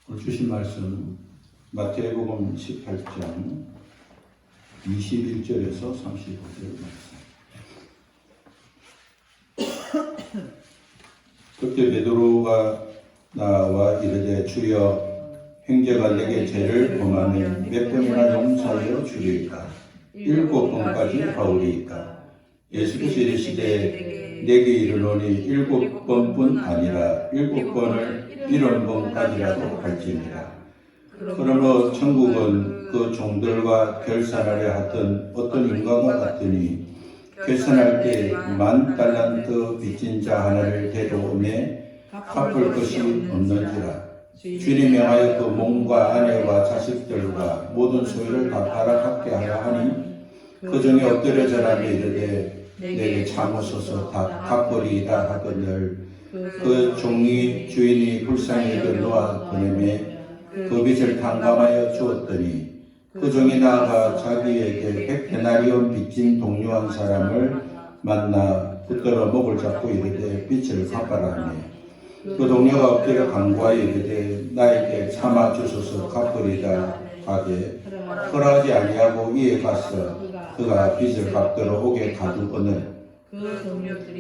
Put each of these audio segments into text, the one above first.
오늘 주신 말씀 마태복음 18장 21절에서 35절 말씀. 그때 베드로가 나와 이르되 주여 형제가 내게 죄를 범하면 몇 번이나 용서하여 주리이까? 7번까지 하오리이까? 예수께서 이르시되 내게 이르노니 7번뿐 아니라 7번을 70번까지라도 할지니라. 그러므로 천국은 그 종들과 결산하려 하던 어떤 인간과 같으니 결산할 때 10,000달란트 빚진 자 하나를 데려오매 갚을 것이 없는지라. 주인이 명하여 그 몸과 아내와 자식들과 모든 소유를 다 팔아갚게 하려 하니 그 중에 엎드려 절하며 이르되 내게 참으소서 다 갚으리이다 하거늘 그 종이 주인이 불쌍히 여겨 놓아 보내매 그 빚을 탕감하여 주었더니 그 종이 나아가 자기에게 100데나리온 빚진 동료한 사람을 만나 붙들어 목을 잡고 이르되 빚을 갚아라 하며 그 동료가 엎드려 간구하여 이르되 나에게 참아 주소서 갚으리다 하되 허락하지 아니하고 이에 가서 그가 빚을 갚도록 오게 가두거늘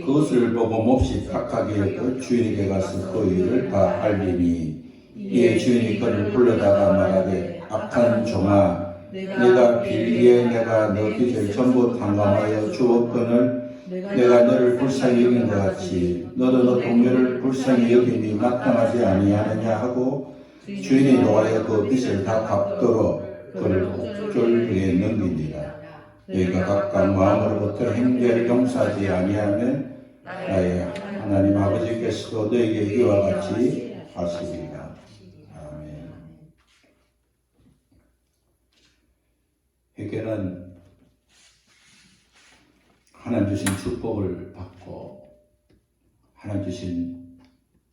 그것을 보고 몹시 악하게 여겨 주인에게 가서 그 일을 다 알리니 이에 주인이 그를 불러다가 말하되 악한 종아 내가 빌기에 내가 너 빚을 전부 탕감하여 주었거늘 내가 너를 불쌍히 여긴 것 같이 너도 너 동료를 불쌍히 여김이 마땅하지 아니하느냐 하고 주인이 노하여 그 빚을 다 갚도록 그를 옥졸에 넘기니라. 너희가 각각 마음으로부터 형제를 용서하지 아니하면 나의 하나님 아버지께서도 너에게 이와 같이 하시리라. 아멘. 회개는 하나님 주신 축복을 받고 하나님 주신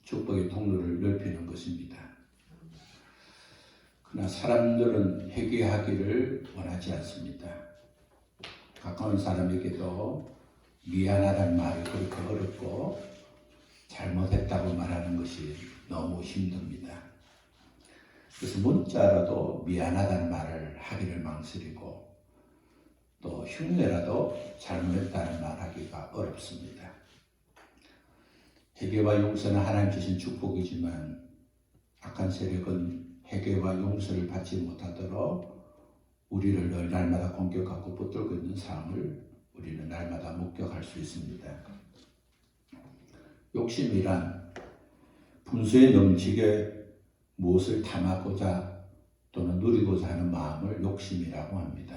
축복의 통로를 넓히는 것입니다. 그러나 사람들은 회개하기를 원하지 않습니다. 가까운 사람에게도 미안하다는 말이 그렇게 어렵고 잘못했다고 말하는 것이 너무 힘듭니다. 그래서 문자라도 미안하다는 말을 하기를 망설이고 또 흉내라도 잘못했다는 말하기가 어렵습니다. 회개와 용서는 하나님 주신 축복이지만 악한 세력은 회개와 용서를 받지 못하도록 우리를 늘 날마다 공격하고 붙들고 있는 상황을 우리는 날마다 목격할 수 있습니다. 욕심이란 분수에 넘치게 무엇을 탐하고자 또는 누리고자 하는 마음을 욕심이라고 합니다.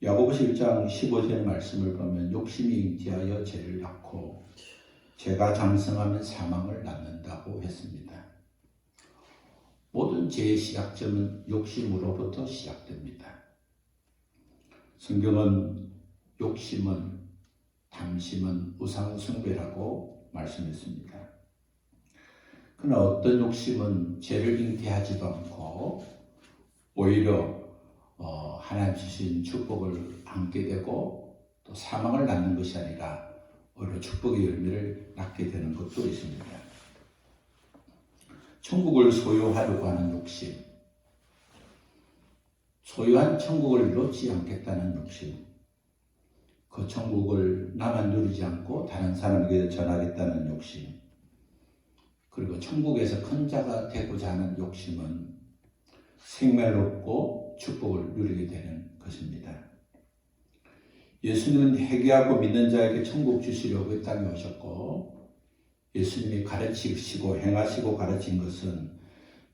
야고보서 1장 15절 말씀을 보면 욕심이 잉태하여 죄를 낳고 죄가 장성하면 사망을 낳는다고 했습니다. 모든 죄의 시작점은 욕심으로부터 시작됩니다. 성경은 욕심은 탐심은 우상숭배라고 말씀했습니다. 그러나 어떤 욕심은 죄를 잉태하지도 않고 오히려 하나님 주신 축복을 안게 되고 또 사망을 낳는 것이 아니라 오히려 축복의 열매를 낳게 되는 것도 있습니다. 천국을 소유하려고 하는 욕심, 소유한 천국을 놓지 않겠다는 욕심, 그 천국을 나만 누리지 않고 다른 사람에게 전하겠다는 욕심, 그리고 천국에서 큰 자가 되고자 하는 욕심은 생명을 얻고 축복을 누리게 되는 것입니다. 예수님은 회개하고 믿는 자에게 천국 주시려고 이 땅에 오셨고 예수님이 가르치시고 행하시고 가르친 것은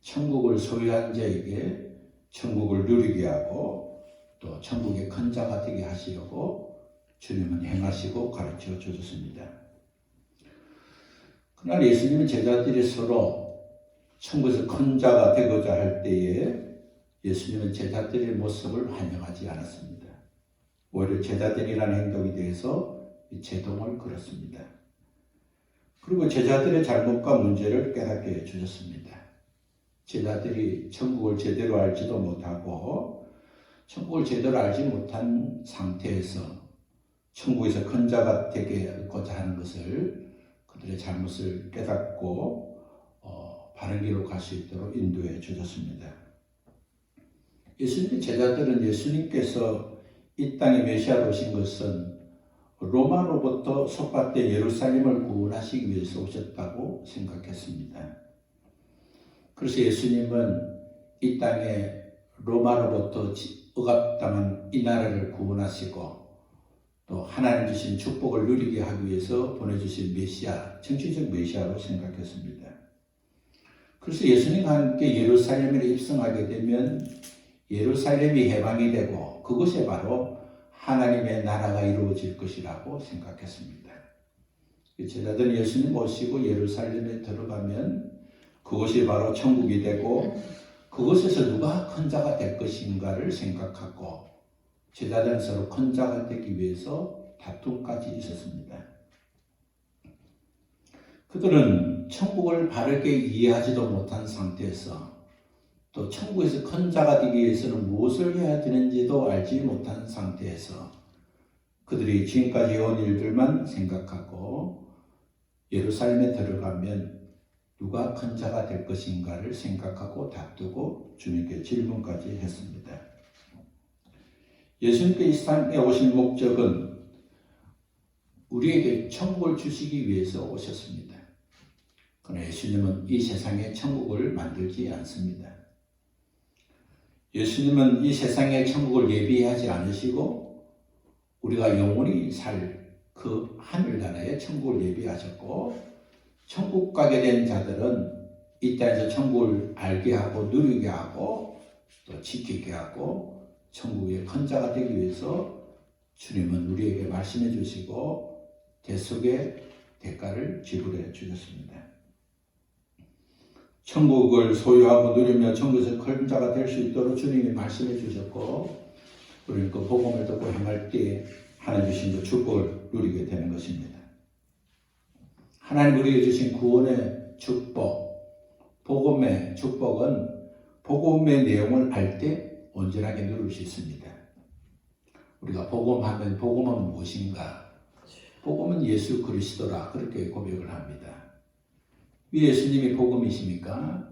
천국을 소유한 자에게 천국을 누리게 하고 또 천국의 큰 자가 되게 하시려고 주님은 행하시고 가르쳐 주셨습니다. 그러나 예수님은 제자들이 서로 천국에서 큰 자가 되고자 할 때에 예수님은 제자들의 모습을 환영하지 않았습니다. 오히려 제자들이라는 행동에 대해서 제동을 걸었습니다. 그리고 제자들의 잘못과 문제를 깨닫게 해주셨습니다. 제자들이 천국을 제대로 알지도 못하고 천국을 제대로 알지 못한 상태에서 천국에서 큰 자가 되게 하고자 하는 것을 그들의 잘못을 깨닫고 바른 길로 갈 수 있도록 인도해 주셨습니다. 예수님의 제자들은 예수님께서 이 땅에 메시아로 오신 것은 로마로부터 속박된 예루살렘을 구원하시기 위해서 오셨다고 생각했습니다. 그래서 예수님은 이 땅에 로마로부터 억압당한 이 나라를 구원하시고 또 하나님 주신 축복을 누리게 하기 위해서 보내주신 메시아, 정치적 메시아로 생각했습니다. 그래서 예수님과 함께 예루살렘에 입성하게 되면 예루살렘이 해방이 되고 그것이 바로 하나님의 나라가 이루어질 것이라고 생각했습니다. 제자들은 예수님 모시고 예루살렘에 들어가면 그것이 바로 천국이 되고 그것에서 누가 큰 자가 될 것인가를 생각하고 제자들은 서로 큰 자가 되기 위해서 다툼까지 있었습니다. 그들은 천국을 바르게 이해하지도 못한 상태에서 또 천국에서 큰 자가 되기 위해서는 무엇을 해야 되는지도 알지 못한 상태에서 그들이 지금까지 해온 일들만 생각하고 예루살렘에 들어가면 누가 큰 자가 될 것인가를 생각하고 다투고 주님께 질문까지 했습니다. 예수님께 이 땅에 오신 목적은 우리에게 천국을 주시기 위해서 오셨습니다. 그러나 예수님은 이 세상에 천국을 만들지 않습니다. 예수님은 이 세상에 천국을 예비하지 않으시고 우리가 영원히 살 그 하늘나라에 천국을 예비하셨고 천국 가게 된 자들은 이 땅에서 천국을 알게 하고 누리게 하고 또 지키게 하고 천국의 큰 자가 되기 위해서 주님은 우리에게 말씀해 주시고 대속의 대가를 지불해 주셨습니다. 천국을 소유하고 누리며 천국에서 큰 자가 될 수 있도록 주님이 말씀해 주셨고 우리는 그 복음을 듣고 행할 때 하나님 주신 그 축복을 누리게 되는 것입니다. 하나님 우리에게 주신 구원의 축복, 복음의 축복은 복음의 내용을 알 때 온전하게 누릴 수 있습니다. 우리가 복음하면 복음은 무엇인가? 복음은 예수 그리스도라 그렇게 고백을 합니다. 왜 예수님이 복음이십니까?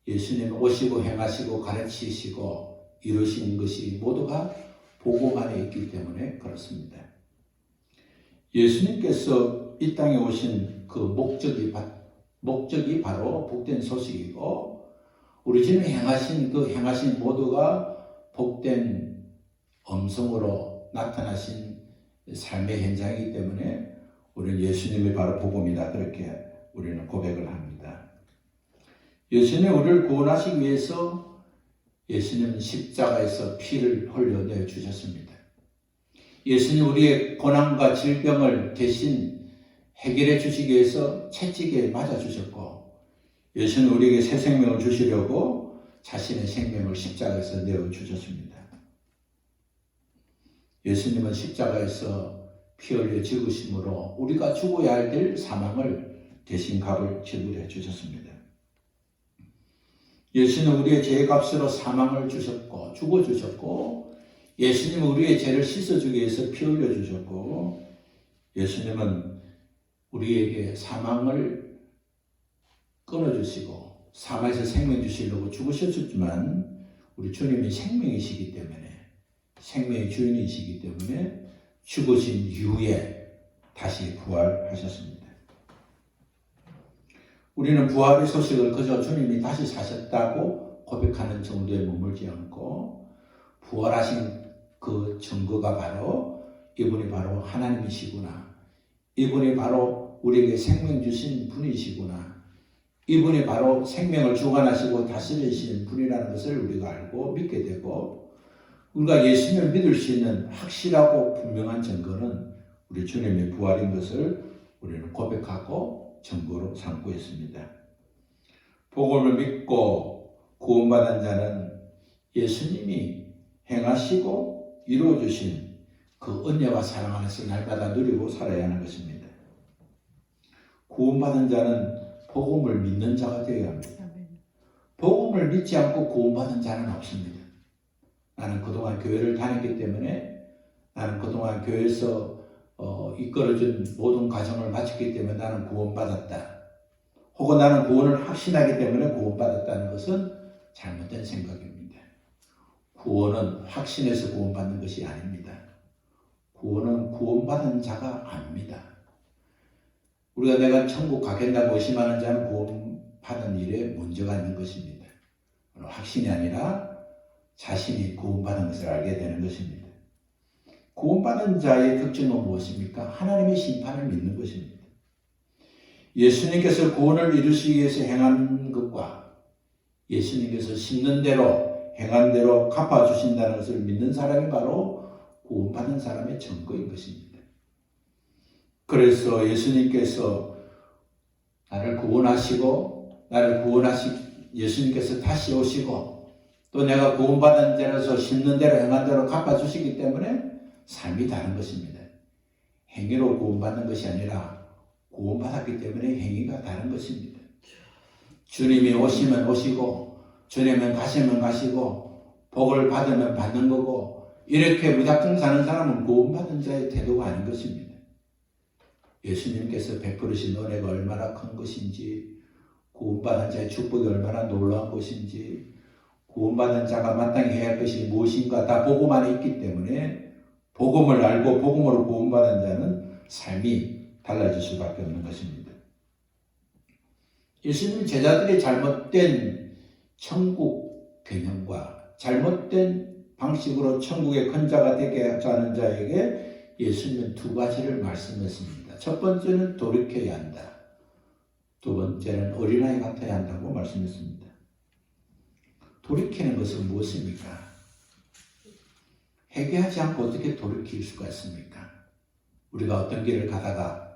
예수님 오시고 행하시고 가르치시고 이루신 것이 모두가 복음 안에 있기 때문에 그렇습니다. 예수님께서 이 땅에 오신 그 목적이 바로 복된 소식이고 우리 주님 행하신 모두가 복된 음성으로 나타나신 삶의 현장이기 때문에 우리는 예수님이 바로 복음이다 그렇게 우리는 고백을 합니다. 예수님 우리를 구원하시기 위해서 예수님은 십자가에서 피를 흘려내 주셨습니다. 예수님 우리의 고난과 질병을 대신 해결해 주시기 위해서 채찍에 맞아 주셨고 예수는 우리에게 새 생명을 주시려고 자신의 생명을 십자가에서 내어 주셨습니다. 예수님은 십자가에서 피 흘려 죽으심으로 우리가 죽어야 할 될 사망을 대신 값을 지불해 주셨습니다. 예수는 우리의 죄의 값으로 사망을 주셨고 죽어주셨고 예수님은 우리의 죄를 씻어주기 위해서 피 흘려주셨고 예수님은 우리에게 사망을 끊어주시고 사망에서 생명 주시려고 죽으셨지만 우리 주님이 생명이시기 때문에 생명의 주인이시기 때문에 죽으신 이후에 다시 부활하셨습니다. 우리는 부활의 소식을 그저 주님이 다시 사셨다고 고백하는 정도에 머물지 않고 부활하신 그 증거가 바로 이분이 바로 하나님이시구나. 이분이 바로 우리에게 생명 주신 분이시구나. 이분이 바로 생명을 주관하시고 다스리시는 분이라는 것을 우리가 알고 믿게 되고 우리가 예수님을 믿을 수 있는 확실하고 분명한 증거는 우리 주님의 부활인 것을 우리는 고백하고 증거로 삼고 있습니다. 복음을 믿고 구원받은 자는 예수님이 행하시고 이루어주신 그 은혜와 사랑 안에서 날마다 누리고 살아야 하는 것입니다. 구원받은 자는 복음을 믿는 자가 되어야 합니다. 복음을 믿지 않고 구원받은 자는 없습니다. 나는 그동안 교회를 다녔기 때문에 나는 그동안 교회에서 이끌어준 모든 과정을 마쳤기 때문에 나는 구원받았다. 혹은 나는 구원을 확신하기 때문에 구원받았다는 것은 잘못된 생각입니다. 구원은 확신해서 구원받는 것이 아닙니다. 구원은 구원받은 자가 압니다. 우리가 내가 천국 가겠다고 의심하는 자는 구원받은 일에 문제가 있는 것입니다. 확신이 아니라 자신이 구원받은 것을 알게 되는 것입니다. 구원받은 자의 특징은 무엇입니까? 하나님의 심판을 믿는 것입니다. 예수님께서 구원을 이루시기 위해서 행한 것과 예수님께서 심는 대로 행한 대로 갚아주신다는 것을 믿는 사람이 바로 구원받은 사람의 증거인 것입니다. 그래서 예수님께서 예수님께서 다시 오시고 또 내가 구원받은 자로서 심는 대로 행한 대로 갚아주시기 때문에 삶이 다른 것입니다. 행위로 구원받는 것이 아니라 구원받았기 때문에 행위가 다른 것입니다. 주님이 오시면 오시고 주님은 가시면 가시고 복을 받으면 받는 거고 이렇게 무작정 사는 사람은 구원받은 자의 태도가 아닌 것입니다. 예수님께서 베푸르신 은혜가 얼마나 큰 것인지 구원받은 자의 축복이 얼마나 놀라운 것인지 구원받은 자가 마땅히 해야 할 것이 무엇인가 다 복음 안에 있기 때문에 복음을 알고 복음으로 구원받은 자는 삶이 달라질 수밖에 없는 것입니다. 예수님 제자들이 잘못된 천국 개념과 잘못된 방식으로 천국의 큰 자가 되게 하는 자에게 예수님은 두 가지를 말씀했습니다. 첫 번째는 돌이켜야 한다. 두 번째는 어린아이 같아야 한다고 말씀했습니다. 돌이키는 것은 무엇입니까? 회개하지 않고 어떻게 돌이킬 수가 있습니까? 우리가 어떤 길을 가다가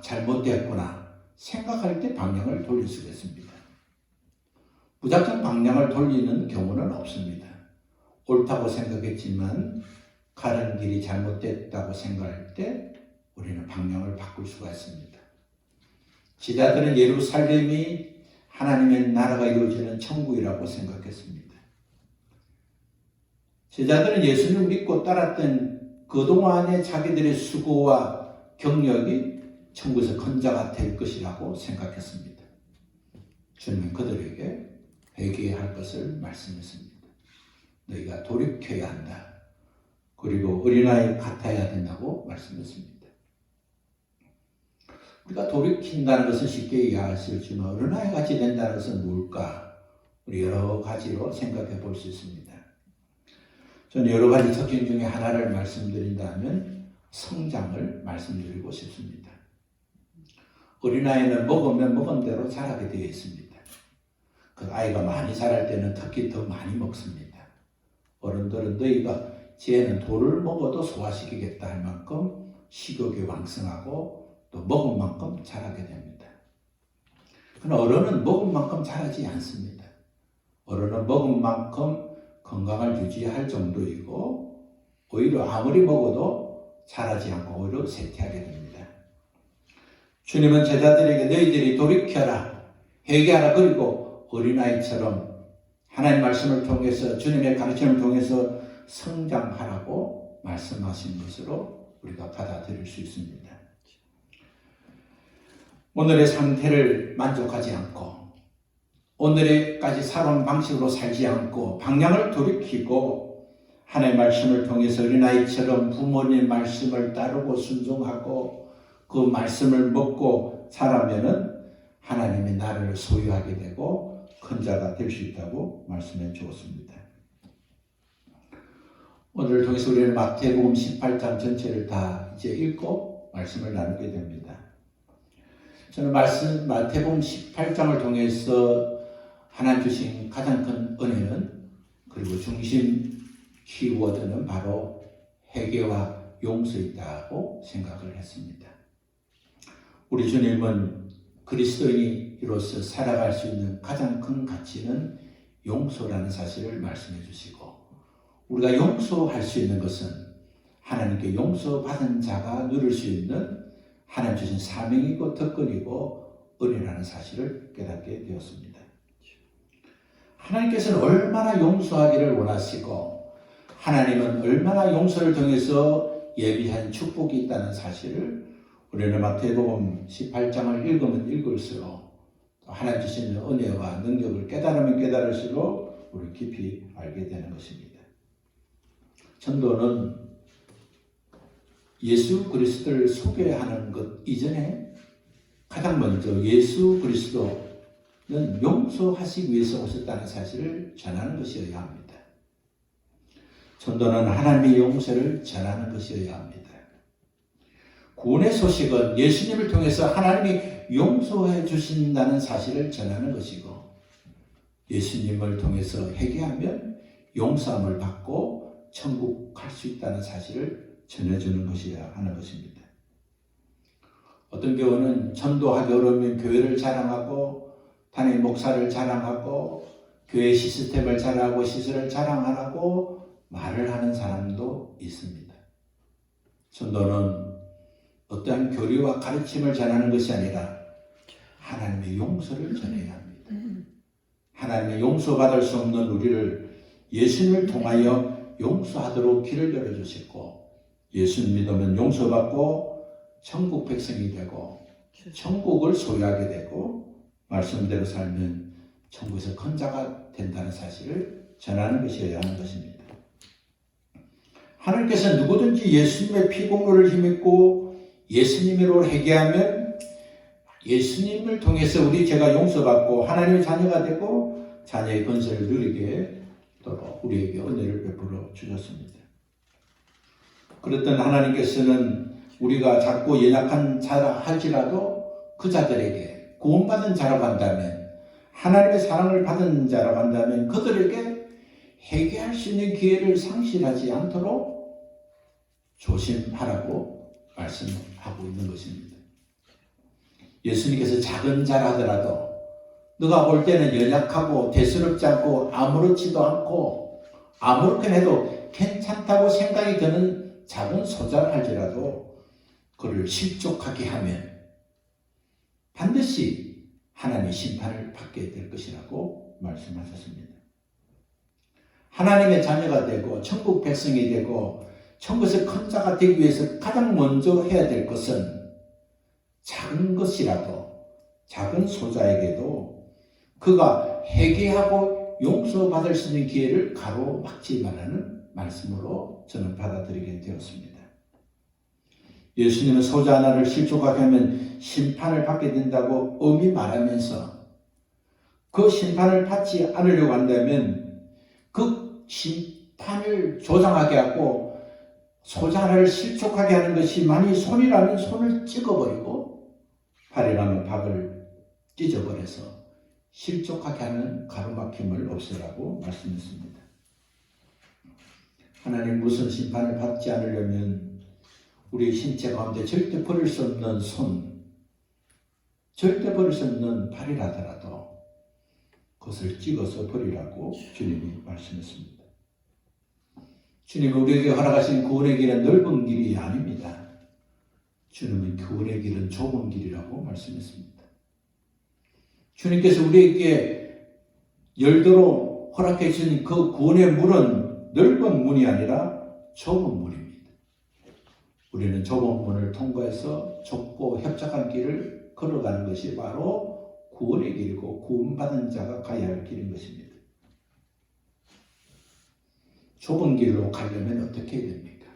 잘못되었구나 생각할 때 방향을 돌릴 수가 있습니다. 무작정 방향을 돌리는 경우는 없습니다. 옳다고 생각했지만 가는 길이 잘못됐다고 생각할 때 우리는 방향을 바꿀 수가 있습니다. 제자들은 예루살렘이 하나님의 나라가 이루어지는 천국이라고 생각했습니다. 제자들은 예수님을 믿고 따랐던 그동안의 자기들의 수고와 경력이 천국에서 큰 자가 될 것이라고 생각했습니다. 주님은 그들에게 회개할 것을 말씀했습니다. 너희가 돌이켜야 한다. 그리고 어린아이 같아야 된다고 말씀했습니다. 우리가 돌이킨다는 것은 쉽게 이해할 수 있지만 어린아이 같이 된다는 것은 뭘까? 우리 여러 가지로 생각해 볼 수 있습니다. 저는 여러 가지 특징 중에 하나를 말씀드린다면 성장을 말씀드리고 싶습니다. 어린아이는 먹으면 먹은 대로 자라게 되어 있습니다. 그 아이가 많이 자랄 때는 특히 더 많이 먹습니다. 어른들은 너희가 쟤는 돌을 먹어도 소화시키겠다 할 만큼 식욕이 왕성하고 또 먹은 만큼 자라게 됩니다. 그러나 어른은 먹은 만큼 자라지 않습니다. 어른은 먹은 만큼 건강을 유지할 정도이고 오히려 아무리 먹어도 자라지 않고 오히려 쇠퇴하게 됩니다. 주님은 제자들에게 너희들이 돌이켜라, 회개하라, 그리고 어린아이처럼 하나님 말씀을 통해서 주님의 가르침을 통해서 성장하라고 말씀하신 것으로 우리가 받아들일 수 있습니다. 오늘의 상태를 만족하지 않고 오늘까지 살아온 방식으로 살지 않고 방향을 돌이키고 하나님의 말씀을 통해서 어린아이처럼 부모님 말씀을 따르고 순종하고 그 말씀을 먹고 자라면은 하나님의 나라를 소유하게 되고 큰 자가 될 수 있다고 말씀해 주었습니다. 오늘 통해서 우리는 마태복음 18장 전체를 다 이제 읽고 말씀을 나누게 됩니다. 저는 마태복음 18장을 통해서 하나님 주신 가장 큰 은혜는 그리고 중심 키워드는 바로 회개와 용서이다고 생각을 했습니다. 우리 주님은 그리스도인으로서 살아갈 수 있는 가장 큰 가치는 용서라는 사실을 말씀해 주시고 우리가 용서할 수 있는 것은 하나님께 용서받은 자가 누릴 수 있는 하나님 주신 사명이고 특권이고 은혜라는 사실을 깨닫게 되었습니다. 하나님께서는 얼마나 용서하기를 원하시고 하나님은 얼마나 용서를 통해서 예비한 축복이 있다는 사실을 우리는 마태복음 18장을 읽으면 읽을수록 하나님 주시는 은혜와 능력을 깨달으면 깨달을수록 우리 깊이 알게 되는 것입니다. 전도는 예수 그리스도를 소개하는 것 이전에 가장 먼저 예수 그리스도는 용서하시기 위해서 오셨다는 사실을 전하는 것이어야 합니다. 전도는 하나님의 용서를 전하는 것이어야 합니다. 구원의 소식은 예수님을 통해서 하나님이 용서해 주신다는 사실을 전하는 것이고, 예수님을 통해서 회개하면 용서함을 받고 천국 갈 수 있다는 사실을 전해주는 것이어야 하는 것입니다. 어떤 경우는 전도하기 어려우면 교회를 자랑하고 담임 목사를 자랑하고 교회 시스템을 자랑하고 시설을 자랑하라고 말을 하는 사람도 있습니다. 전도는 어떠한 교리와 가르침을 전하는 것이 아니라 하나님의 용서를 전해야 합니다. 하나님의 용서받을 수 없는 우리를 예수님을 통하여 용서하도록 길을 열어주시고, 예수님 믿으면 용서받고 천국 백성이 되고 천국을 소유하게 되고 말씀대로 살면 천국에서 큰 자가 된다는 사실을 전하는 것이어야 하는 것입니다. 하나님께서 누구든지 예수님의 피공로를 힘입고 예수님으로 회개하면 예수님을 통해서 우리 죄가 용서받고 하나님의 자녀가 되고 자녀의 건설을 누리게 또 우리에게 은혜를 베풀어 주셨습니다. 그랬던 하나님께서는 우리가 작고 연약한 자라 할지라도 그 자들에게 구원받은 자라고 한다면, 하나님의 사랑을 받은 자라고 한다면 그들에게 회개할 수 있는 기회를 상실하지 않도록 조심하라고 말씀하고 있는 것입니다. 예수님께서 작은 자라 하더라도 너가 볼 때는 연약하고 대수롭지 않고 아무렇지도 않고 아무렇게나 해도 괜찮다고 생각이 드는 작은 소자를 할지라도 그를 실족하게 하면 반드시 하나님의 심판을 받게 될 것이라고 말씀하셨습니다. 하나님의 자녀가 되고 천국 백성이 되고 천국에서 큰 자가 되기 위해서 가장 먼저 해야 될 것은 작은 것이라도 작은 소자에게도 그가 회개하고 용서받을 수 있는 기회를 가로막지 말라는 말씀으로 저는 받아들이게 되었습니다. 예수님은 소자 하나를 실족하게 하면 심판을 받게 된다고 엄히 말하면서 그 심판을 받지 않으려고 한다면 그 심판을 조장하게 하고 소자 하나를 실족하게 하는 것이 만일 손이라면 손을 찍어버리고 발이라면 발을 찢어버려서 실족하게 하는 가로막힘을 없애라고 말씀했습니다. 하나님 무슨 심판을 받지 않으려면 우리 신체 가운데 절대 버릴 수 없는 손, 절대 버릴 수 없는 발이라더라도 그것을 찍어서 버리라고 주님이 말씀했습니다. 주님은 우리에게 허락하신 구원의 길은 넓은 길이 아닙니다. 주님은 구원의 길은 좁은 길이라고 말씀했습니다. 주님께서 우리에게 열도로 허락해 주신 그 구원의 문은 넓은 문이 아니라 좁은 문입니다. 우리는 좁은 문을 통과해서 좁고 협착한 길을 걸어가는 것이 바로 구원의 길이고 구원받은 자가 가야 할 길인 것입니다. 좁은 길로 가려면 어떻게 해야 됩니까?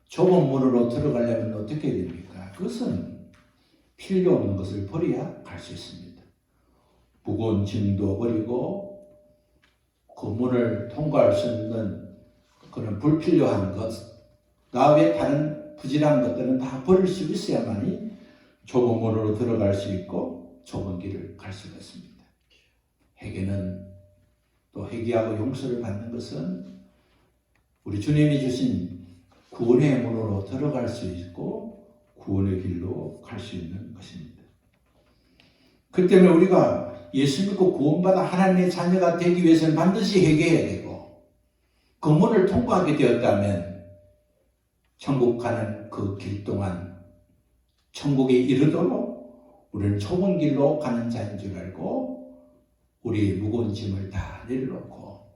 좁은 문으로 들어가려면 어떻게 해야 됩니까? 그것은 필요 없는 것을 버려야 갈 수 있습니다. 무거운 짐도 버리고 그 문을 통과할 수 있는 그런 불필요한 것, 나 외에 다른 부질한 것들은 다 버릴 수 있어야만이 좁은 문으로 들어갈 수 있고 좁은 길을 갈 수가 있습니다. 회개는 또 회개하고 용서를 받는 것은 우리 주님이 주신 구원의 문으로 들어갈 수 있고 구원의 길로 갈 수 있는 것입니다. 그렇기 때문에 우리가 예수 믿고 구원받아 하나님의 자녀가 되기 위해서는 반드시 회개해야 되고 그 문을 통과하게 되었다면 천국 가는 그 길 동안 천국에 이르도록 우리는 좁은 길로 가는 자인 줄 알고 우리 무거운 짐을 다 내려놓고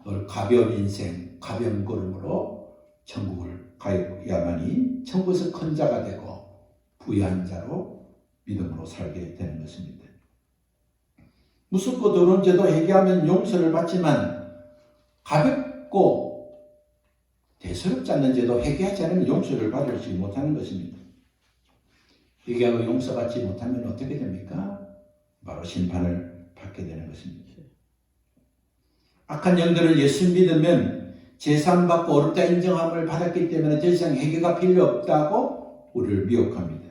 오늘 가벼운 인생, 가벼운 걸음으로 천국을 가야만이 천국에서 큰 자가 되고 부유한 자로 믿음으로 살게 되는 것입니다. 무섭고 더러운 죄도 회개하면 용서를 받지만 가볍고 대수롭지 않는 죄도 회개하지 않으면 용서를 받지 못하는 것입니다. 회개하고 용서받지 못하면 어떻게 됩니까? 바로 심판을 받게 되는 것입니다. 악한 영들을 예수 믿으면 제사함받고 어렵다 인정함을 받았기 때문에 더 이상 회개가 필요 없다고 우리를 미혹합니다.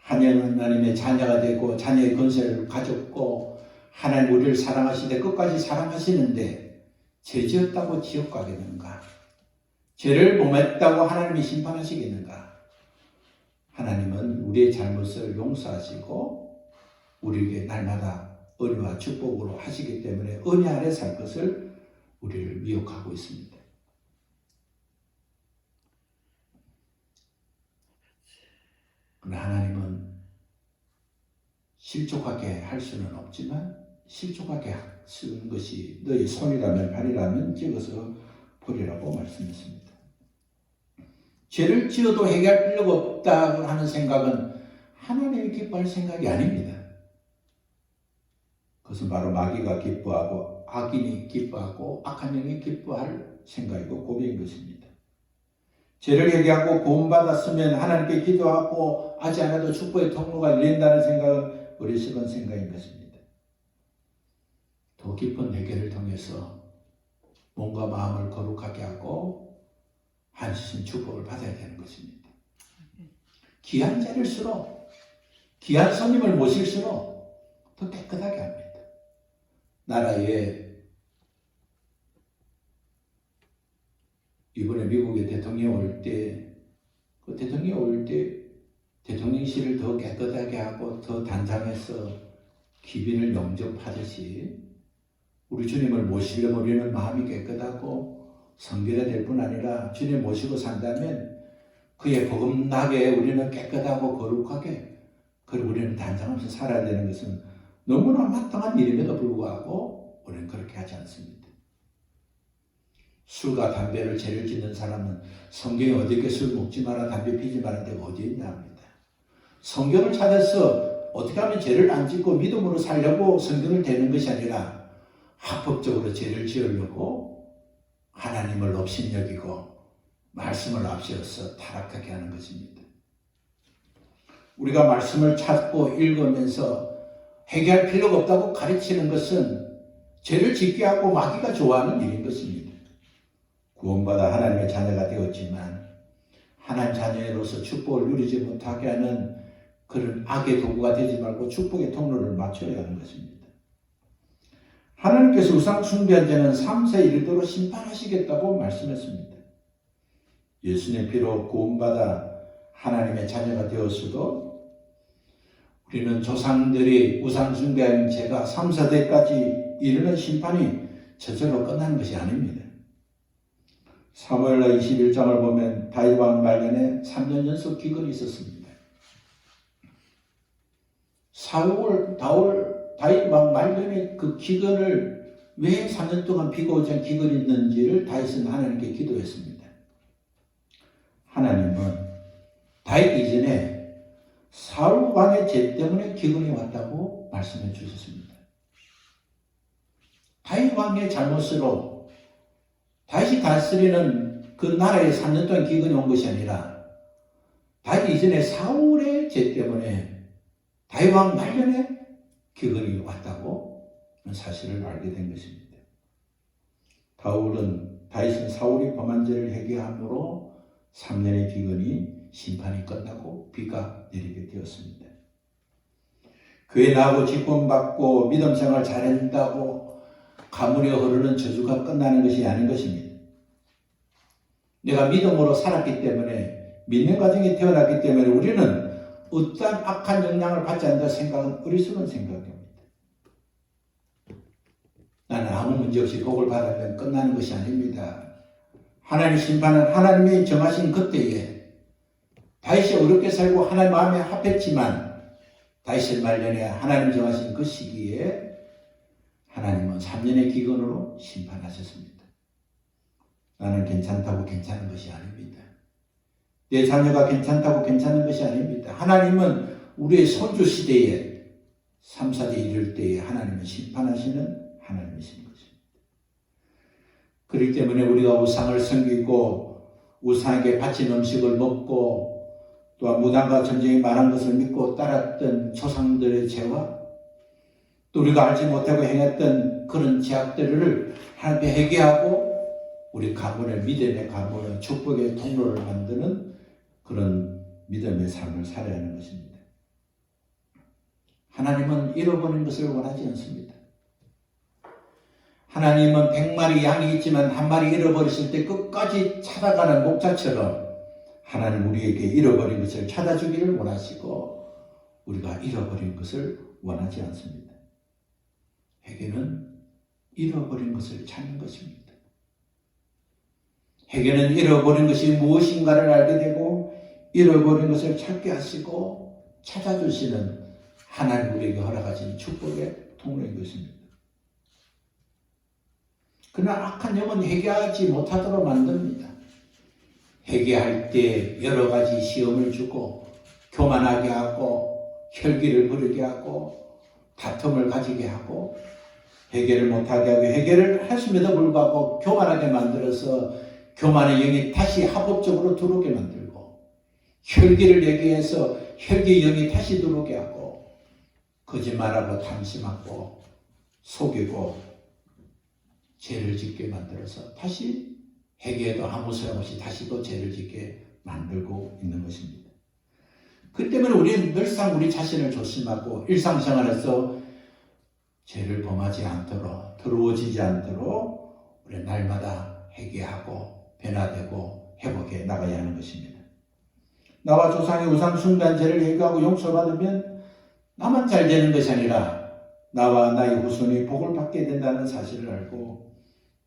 하나님의 자녀가 되고 자녀의 권세를 가졌고 하나님 우리를 사랑하시되 끝까지 사랑하시는데 죄 지었다고 지옥 가겠는가? 죄를 범했다고 하나님이 심판하시겠는가? 하나님은 우리의 잘못을 용서하시고 우리에게 날마다 은혜와 축복으로 하시기 때문에 은혜 아래 살 것을 우리를 미혹하고 있습니다. 그러나 하나님은 실족하게 할 수는 없지만 실족하게 쓰는 것이 너희 손이라면 발이라면 찍어서 버리라고 말씀했습니다. 죄를 지어도 회개할 필요가 없다고 하는 생각은 하나님이 기뻐할 생각이 아닙니다. 그것은 바로 마귀가 기뻐하고 악인이 기뻐하고 악한 영이 기뻐할 생각이고 고백인 것입니다. 죄를 회개하고 구원받았으면 하나님께 기도하고 하지 않아도 축복의 통로가 열린다는 생각은 어리석은 생각인 것입니다. 더 깊은 회개를 통해서 몸과 마음을 거룩하게 하고 한신 축복을 받아야 되는 것입니다. 귀한 자릴수록 귀한 손님을 모실수록 더 깨끗하게 합니다. 나라에 이번에 미국의 대통령이 올 때 그 대통령이 올 때 대통령실을 더 깨끗하게 하고 더 단장해서 귀빈을 영접하듯이 우리 주님을 모시려면 우리는 마음이 깨끗하고 성결해야 될 뿐 아니라 주님 모시고 산다면 그의 복음나게 우리는 깨끗하고 거룩하게 그리고 우리는 단장하면서 살아야 되는 것은 너무나 마땅한 일임에도 불구하고 우리는 그렇게 하지 않습니다. 술과 담배를 죄를 짓는 사람은 성경에 어디에 술 먹지 마라 담배 피지 마라 데가 어디에 있냐 합니다. 성경을 찾아서 어떻게 하면 죄를 안 짓고 믿음으로 살려고 성경을 대는 것이 아니라 합법적으로 죄를 지으려고 하나님을 업신여기고 말씀을 앞세워서 타락하게 하는 것입니다. 우리가 말씀을 찾고 읽으면서 회개할 필요가 없다고 가르치는 것은 죄를 짓게 하고 마귀가 좋아하는 일인 것입니다. 구원받아 하나님의 자녀가 되었지만 하나님 자녀로서 축복을 누리지 못하게 하는 그런 악의 도구가 되지 말고 축복의 통로를 맞춰야 하는 것입니다. 하나님께서 우상 숭배한 자는 3세 이르도록 심판하시겠다고 말씀했습니다. 예수님 피로 구원받아 하나님의 자녀가 되었어도 우리는 조상들이 우상 숭배한 죄가 3, 4대까지 이르는 심판이 저절로 끝나는 것이 아닙니다. 사무엘하 21장을 보면 다윗 왕 말년에 3년 연속 기근이 있었습니다. 다윗 왕 말년에 그 기근을 왜 3년 동안 비가 오지 않은 기근이 있는지를 다윗은 하나님께 기도했습니다. 하나님은 다윗 이전에 사울 왕의 죄 때문에 기근이 왔다고 말씀해 주셨습니다. 다윗 왕의 잘못으로 다윗이 다스리는 그 나라에 3년 동안 기근이 온 것이 아니라 다윗 이전에 사울의 죄 때문에 다윗 왕 말년에 기근이 왔다고 사실을 알게 된 것입니다. 다윗은 사울이 범한 죄를 회개함으로 3년의 기근이 심판이 끝나고 비가 내리게 되었습니다. 교회 나오고 직분받고 믿음 생활 잘한다고 가문에 흐르는 저주가 끝나는 것이 아닌 것입니다. 내가 믿음으로 살았기 때문에 믿는 가정에 태어났기 때문에 우리는 어떠한 악한 영향을 받지 않는다 생각은 어리석은 생각입니다. 나는 아무 문제 없이 복을 받으면 끝나는 것이 아닙니다. 하나님 심판은 하나님이 정하신 그때에 다윗이 어렵게 살고 하나님 마음에 합했지만 다윗의 말년에 하나님 정하신 그 시기에 하나님은 3년의 기근으로 심판하셨습니다. 나는 괜찮다고 괜찮은 것이 아닙니다. 내 자녀가 괜찮다고 괜찮은 것이 아닙니다. 하나님은 우리의 손주 시대에 3, 4대 이를 때에 하나님은 심판하시는 하나님이신 것입니다. 그렇기 때문에 우리가 우상을 섬기고 우상에게 바친 음식을 먹고 또한 무당과 점쟁이 말한 것을 믿고 따랐던 조상들의 죄와 또 우리가 알지 못하고 행했던 그런 죄악들을 하나님께 회개하고 우리 가문의 믿음의 가문의 축복의 통로를 만드는 그런 믿음의 삶을 살아야 하는 것입니다. 하나님은 잃어버린 것을 원하지 않습니다. 하나님은 100마리 양이 있지만 한 마리 잃어버리실 때 끝까지 찾아가는 목자처럼 하나님 우리에게 잃어버린 것을 찾아주기를 원하시고 우리가 잃어버린 것을 원하지 않습니다. 회개는 잃어버린 것을 찾는 것입니다. 회개는 잃어버린 것이 무엇인가를 알게 되고 잃어버린 것을 찾게 하시고 찾아주시는 하나님 우리에게 허락하신 축복의 통로인 것입니다. 그러나 악한 영은 회개하지 못하도록 만듭니다. 회개할 때 여러 가지 시험을 주고 교만하게 하고 혈기를 부르게 하고 다툼을 가지게 하고 회개를 못하게 하고 회개를 했음에도 불구하고 교만하게 만들어서 교만의 영이 다시 합법적으로 들어오게 만들고 혈기를 내게 해서 혈기의 영이 다시 들어오게 하고 거짓말하고 탐심하고 속이고 죄를 짓게 만들어서 다시 회개에도 아무 소용없이 다시 또 죄를 짓게 만들고 있는 것입니다. 그 때문에 우리는 늘상 우리 자신을 조심하고 일상생활에서 죄를 범하지 않도록 더러워지지 않도록 우리 날마다 회개하고 변화되고 회복해 나가야 하는 것입니다. 나와 조상의 우상 숭배한 죄를 회개하고 용서받으면 나만 잘 되는 것이 아니라 나와 나의 후손이 복을 받게 된다는 사실을 알고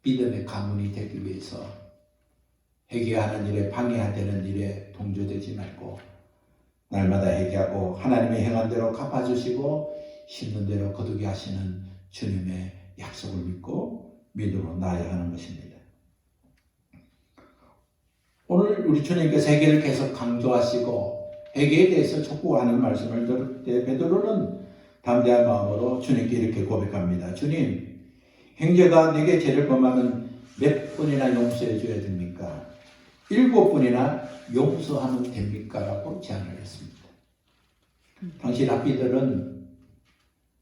믿음의 가문이 되기 위해서 회개하는 일에 방해되는 일에 동조되지 말고 날마다 회개하고 하나님의 행한 대로 갚아주시고 심는 대로 거두게 하시는 주님의 약속을 믿고 믿음으로 나아야 하는 것입니다. 오늘 우리 주님께서 회개를 계속 강조하시고 회개에 대해서 촉구하는 말씀을 들을 때 베드로는 담대한 마음으로 주님께 이렇게 고백합니다. 주님, 형제가 내게 죄를 범하면 몇 번이나 용서해 줘야 됩니까? 7번이나 용서하면 됩니까? 라고 제안을 했습니다. 당시 랍비들은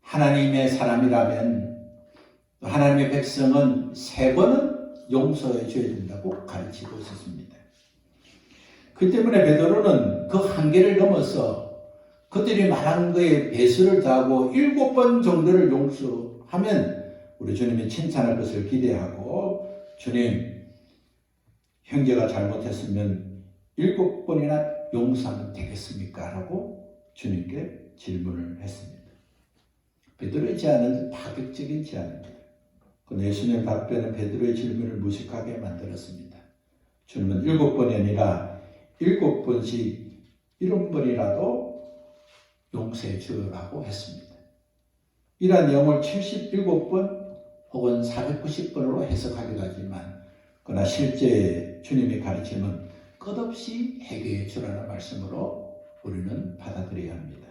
하나님의 사람이라면 하나님의 백성은 3번은 용서해 줘야 된다고 가르치고 있었습니다. 그 때문에 베드로는 그 한계를 넘어서 그들이 말한 거에 배수를 더하고 7번 정도를 용서하면 우리 주님이 칭찬할 것을 기대하고 주님, 형제가 잘못했으면 7번이나 용서하면 되겠습니까? 라고 주님께 질문을 했습니다. 베드로의 제안은 파격적인 제안입니다. 그런데 예수님의 답변은 베드로의 질문을 무식하게 만들었습니다. 주님은 7번이 아니라 7번씩 70번이라도 용서해 주라고 했습니다. 이러한 내용을 77번 혹은 490번으로 해석하기도 하지만 그러나 실제 주님의 가르침은 끝없이 회개해 주라는 말씀으로 우리는 받아들여야 합니다.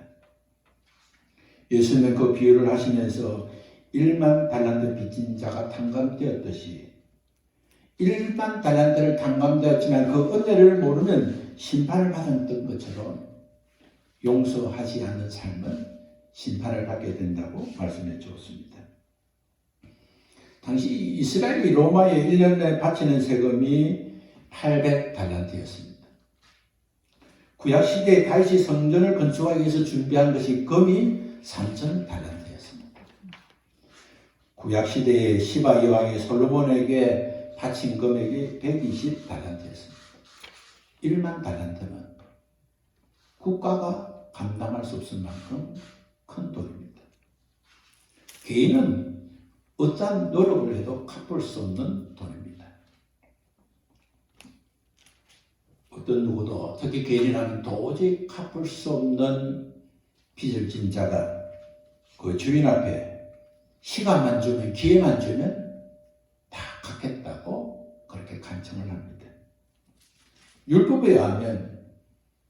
예수님은 그 비유를 하시면서 1만 달란트 빚진 자가 탕감되었듯이 1만 달란트를 탕감되었지만 그 은혜를 모르면 심판을 받았던 것처럼 용서하지 않는 삶은 심판을 받게 된다고 말씀해 주었습니다. 당시 이스라엘이 로마에 1년에 바치는 세금이 800달란트였습니다. 구약시대에 다시 성전을 건축하기 위해서 준비한 것이 금이 3000달란트였습니다. 구약시대에 시바 여왕이 솔로몬에게 바친 금액이 120달란트였습니다. 1만 달란트는 국가가 감당할 수 없을 만큼 큰 돈입니다. 개인은 어떠한 노력을 해도 갚을 수 없는 돈입니다. 어떤 누구도 특히 개인이라면 도저히 갚을 수 없는 빚을 진 자가 그 주인 앞에 시간만 주면 기회만 주면 다 갚겠다고 그렇게 간청을 합니다. 율법에 의하면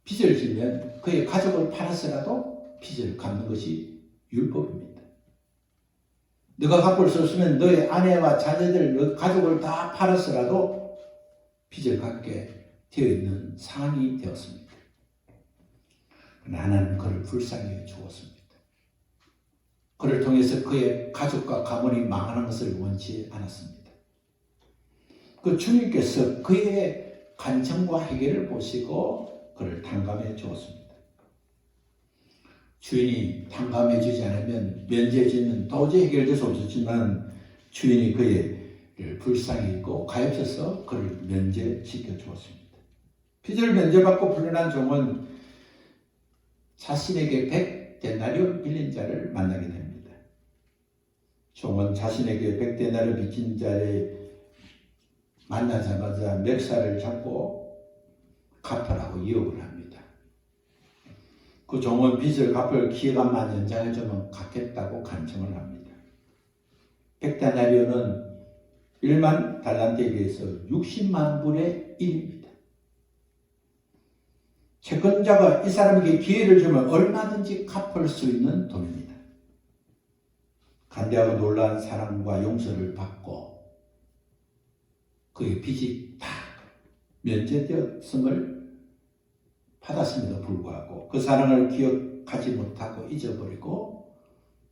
빚을 지면 그의 가족을 팔아서라도 빚을 갚는 것이 율법입니다. 너가 갚을 수 없으면 너의 아내와 자녀들, 너 가족을 다 팔았으라도 빚을 갚게 되어 있는 상황이 되었습니다. 그러나 하나님은 그를 불쌍히 해 주었습니다. 그를 통해서 그의 가족과 가문이 망하는 것을 원치 않았습니다. 그 주님께서 그의 간청과 해결을 보시고 그를 탕감해 주었습니다. 주인이 탕감해 주지 않으면 면제해주면 도저히 해결될 수 없었지만 주인이 그의 불쌍히 있고 가엾어서 그를 면제시켜 주었습니다. 빚을 면제받고 풀려난 종은 자신에게 100데나리온 빌린 자를 만나게 됩니다. 종은 자신에게 100데나리온 빚진 자를 만나자마자 멱살을 잡고 갚으라고 유혹을 합니다. 그 종은 빚을 갚을 기간만 연장해주면 갚겠다고 간청을 합니다. 100데나리온은 1만 달란트에 비해서 60만 분의 1입니다. 채권자가 이 사람에게 기회를 주면 얼마든지 갚을 수 있는 돈입니다. 간대하고 놀라운 사랑과 용서를 받고 그의 빚이 다 면제되었음을 받았음에도 불구하고 그 사랑을 기억하지 못하고 잊어버리고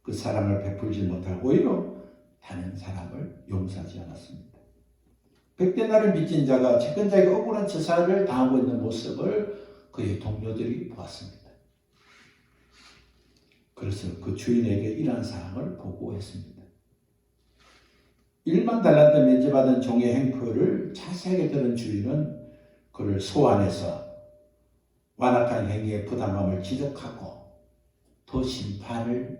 그 사랑을 베풀지 못하고 오히려 다른 사람을 용서하지 않았습니다. 100데나리온 빚진 자가 채권자에게 억울한 처사를 당하고 있는 모습을 그의 동료들이 보았습니다. 그래서 그 주인에게 이러한 사항을 보고했습니다. 1만 달란트 면제받은 종의 행포를 자세하게 들은 주인은 그를 소환해서 완악한 행위의 부당함을 지적하고 더 심판을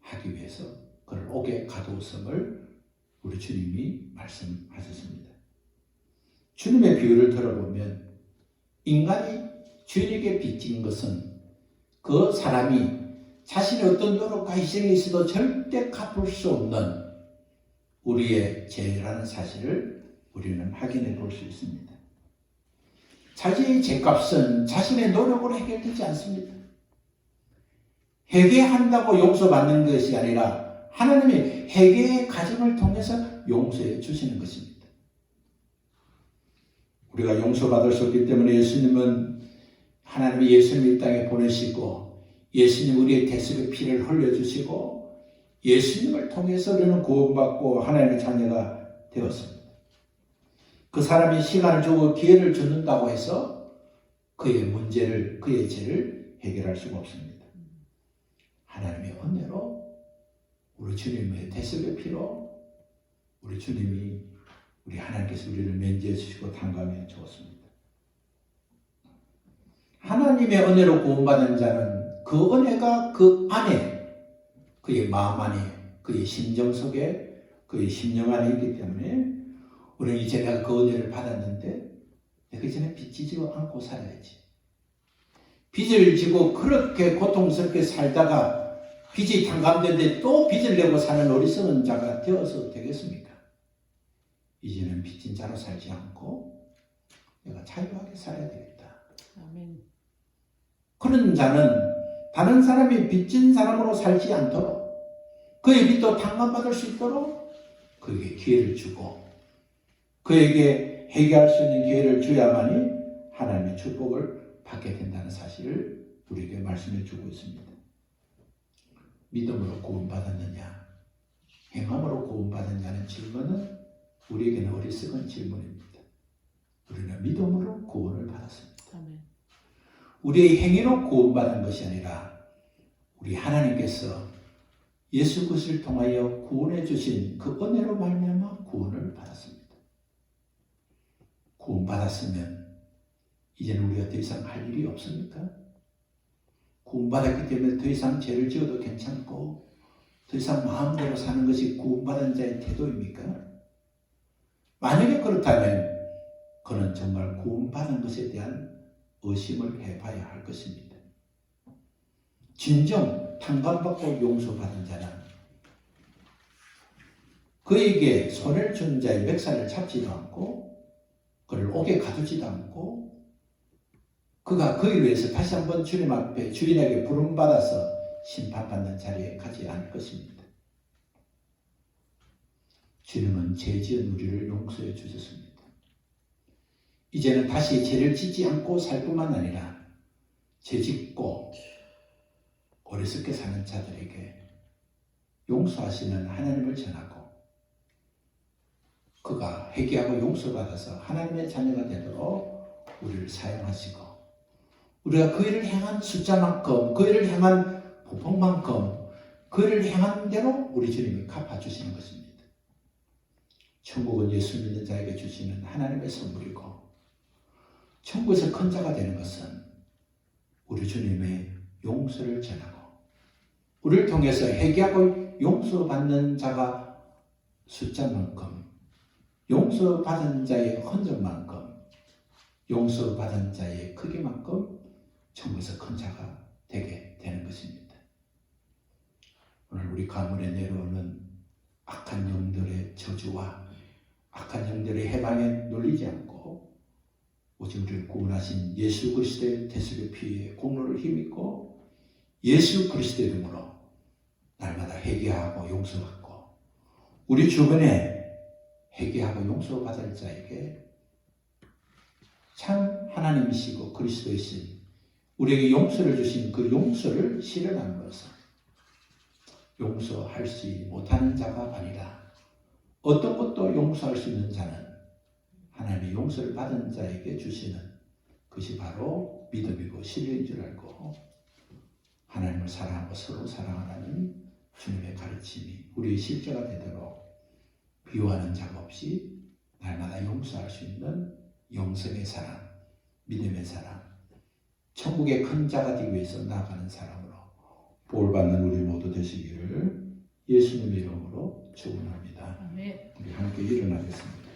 하기 위해서 그를 옥에 가두었음을 우리 주님이 말씀하셨습니다. 주님의 비유를 들어보면 인간이 주인에게 빚진 것은 그 사람이 자신의 어떤 노력과 희생이 있어도 절대 갚을 수 없는 우리의 죄라는 사실을 우리는 확인해 볼 수 있습니다. 자기의 죄값은 자신의 노력으로 해결되지 않습니다. 회개한다고 용서받는 것이 아니라 하나님이 회개의 과정을 통해서 용서해 주시는 것입니다. 우리가 용서받을 수 없기 때문에 예수님은 하나님이 예수님을 이 땅에 보내시고 예수님 우리의 대속의 피를 흘려주시고 예수님을 통해서 우리는 구원받고 하나님의 자녀가 되었습니다. 그 사람이 시간을 주고 기회를 주는다고 해서 그의 문제를, 그의 죄를 해결할 수가 없습니다. 하나님의 은혜로 우리 주님의 대속의 피로 우리 주님이 우리 하나님께서 우리를 면제해 주시고 탕감해 주었습니다. 하나님의 은혜로 구원받은 자는 그 은혜가 그 안에 그의 마음 안에 그의 심정 속에 그의 심령 안에 있기 때문에 우리는 이제 내가 그 은혜를 받았는데 내가 이제는 빚지지 않고 살아야지. 빚을 지고 그렇게 고통스럽게 살다가 빚이 탕감되는데 또 빚을 내고 사는 어리석은 자가 되어서 되겠습니까? 이제는 빚진 자로 살지 않고 내가 자유하게 살아야 되겠다. 아멘. 그런 자는 다른 사람이 빚진 사람으로 살지 않도록 그의 빚도 탕감받을 수 있도록 그에게 기회를 주고 그에게 회개할 수 있는 기회를 줘야만이 하나님의 축복을 받게 된다는 사실을 우리에게 말씀해 주고 있습니다. 믿음으로 구원받았느냐 행함으로 구원받았냐는 질문은 우리에게는 어리석은 질문입니다. 우리는 믿음으로 구원을 받았습니다. 아멘. 우리의 행위로 구원받은 것이 아니라 우리 하나님께서 예수 그리스도를 통하여 구원해 주신 그 은혜로 말미암아 구원을 받았습니다. 구원받았으면 이제는 우리가 더 이상 할 일이 없습니까? 구원받았기 때문에 더 이상 죄를 지어도 괜찮고 더 이상 마음대로 사는 것이 구원받은 자의 태도입니까? 만약에 그렇다면 그는 정말 구원받은 것에 대한 의심을 해봐야 할 것입니다. 진정 탕감받고 용서받은 자는 그에게 손해를 주는 자의 멱살을 잡지도 않고 그를 옥에 가두지도 않고 그가 그에 위해서 다시 한번 주님 앞에 주인에게 부름받아서 심판받는 자리에 가지 않을 것입니다. 주님은 죄 지은 우리를 용서해 주셨습니다. 이제는 다시 죄를 짓지 않고 살 뿐만 아니라 죄 짓고 어리석게 사는 자들에게 용서하시는 하나님을 전하고 그가 회개하고 용서받아서 하나님의 자녀가 되도록 우리를 사용하시고 우리가 그 일을 향한 숫자만큼 그 일을 향한 보폭만큼 그 일을 향한 대로 우리 주님이 갚아주시는 것입니다. 천국은 예수 믿는 자에게 주시는 하나님의 선물이고 천국에서 큰 자가 되는 것은 우리 주님의 용서를 전하고 우리를 통해서 회개하고 용서받는 자가 숫자만큼 용서받은 자의 흔적만큼 용서받은 자의 크기만큼 천국에서 큰 자가 되게 되는 것입니다. 오늘 우리 가문에 내려오는 악한 영들의 저주와 악한 영들의 해방에 놀리지 않고 오직 우리를 구원하신 예수 그리스도의 대속의 피에 공로를 힘입고 예수 그리스도의 이름으로 날마다 회개하고 용서받고 우리 주변에 회개하고 용서받을 자에게 참 하나님이시고 그리스도이신 우리에게 용서를 주신 그 용서를 실현함으로써 용서하지 못하는 자가 아니라 어떤 것도 용서할 수 있는 자는 하나님의 용서를 받은 자에게 주시는 것이 바로 믿음이고 신뢰인 줄 알고 하나님을 사랑하고 서로 사랑하라는 주님의 가르침이 우리의 실제가 되도록 비호하는 자가 없이 날마다 용서할 수 있는 영성의 사람, 믿음의 사람, 천국의 큰 자가 되기 위해서 나아가는 사람으로 복받는 우리 모두 되시기를 예수님의 이름으로 축원합니다. 우리 함께 일어나겠습니다.